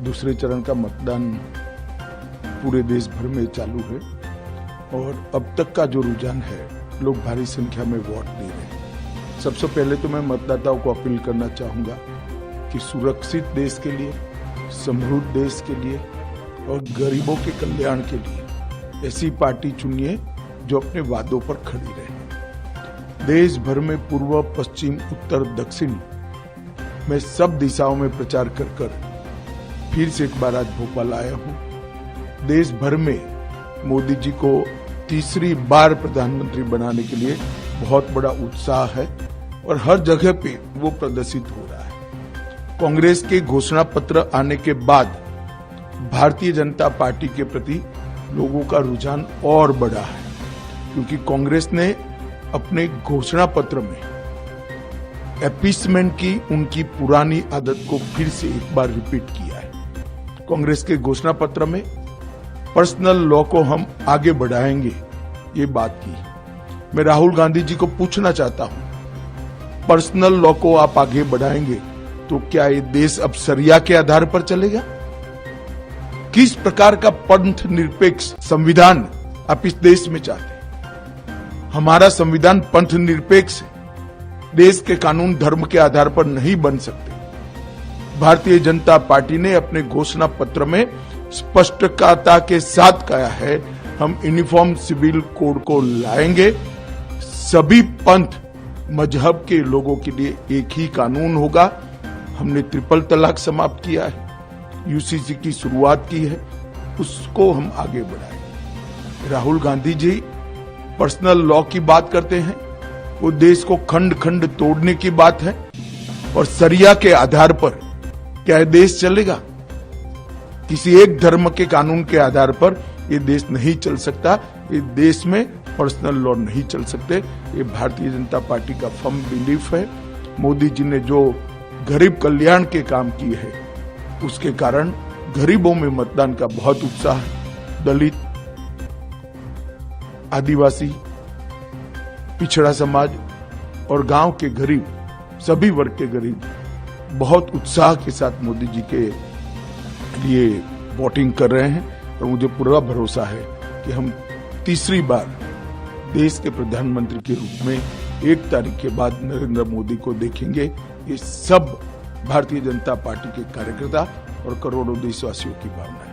दूसरे चरण का मतदान पूरे देश भर में चालू है और अब तक का जो रुझान है, लोग भारी संख्या में वोट दे रहे हैं। सबसे पहले तो मैं मतदाताओं को अपील करना चाहूंगा कि सुरक्षित देश के लिए, समृद्ध देश के लिए और गरीबों के कल्याण के लिए ऐसी पार्टी चुनिए जो अपने वादों पर खड़ी रहे। देश भर में पूर्व, पश्चिम, उत्तर, दक्षिण में सब दिशाओं में प्रचार कर फिर से एक बार आज भोपाल आया हूं। देश भर में मोदी जी को तीसरी बार प्रधानमंत्री बनाने के लिए बहुत बड़ा उत्साह है और हर जगह पे वो प्रदर्शित हो रहा है। कांग्रेस के घोषणा पत्र आने के बाद भारतीय जनता पार्टी के प्रति लोगों का रुझान और बढ़ा है, क्योंकि कांग्रेस ने अपने घोषणा पत्र में अपीसमेंट की उनकी पुरानी आदत को फिर से एक बार रिपीट किया है। कांग्रेस के घोषणा पत्र में पर्सनल लॉ को हम आगे बढ़ाएंगे, ये बात की। मैं राहुल गांधी जी को पूछना चाहता हूं, पर्सनल लॉ को आप आगे बढ़ाएंगे तो क्या ये देश अब शरिया के आधार पर चलेगा? किस प्रकार का पंथ निरपेक्ष संविधान आप इस देश में चाहते हैं? हमारा संविधान पंथ निरपेक्ष है। देश के कानून धर्म के आधार पर नहीं बन सकते। भारतीय जनता पार्टी ने अपने घोषणा पत्र में स्पष्टता के साथ कहा है, हम यूनिफॉर्म सिविल कोड को लाएंगे। सभी पंथ मजहब के लोगों के लिए एक ही कानून होगा। हमने ट्रिपल तलाक समाप्त किया है, यूसीसी की शुरुआत की है, उसको हम आगे बढ़ाएंगे। राहुल गांधी जी पर्सनल लॉ की बात करते हैं, वो देश को खंड खंड तोड़ने की बात है और शरिया के आधार पर क्या देश चलेगा? किसी एक धर्म के कानून के आधार पर ये देश नहीं चल सकता। ये देश में पर्सनल लॉ नहीं चल सकते। ये भारतीय जनता पार्टी का फर्म बिलीफ है। मोदी जी ने जो गरीब कल्याण के काम किए हैं, उसके कारण गरीबों में मतदान का बहुत उत्साह है। दलित, आदिवासी, पिछड़ा समाज और गांव के गरीब, सभी वर्ग के गरीब बहुत उत्साह के साथ मोदी जी के लिए वोटिंग कर रहे हैं और मुझे पूरा भरोसा है कि हम तीसरी बार देश के प्रधानमंत्री के रूप में 1 तारीख के बाद नरेंद्र मोदी को देखेंगे। ये सब भारतीय जनता पार्टी के कार्यकर्ता और करोड़ों देशवासियों की भावना है।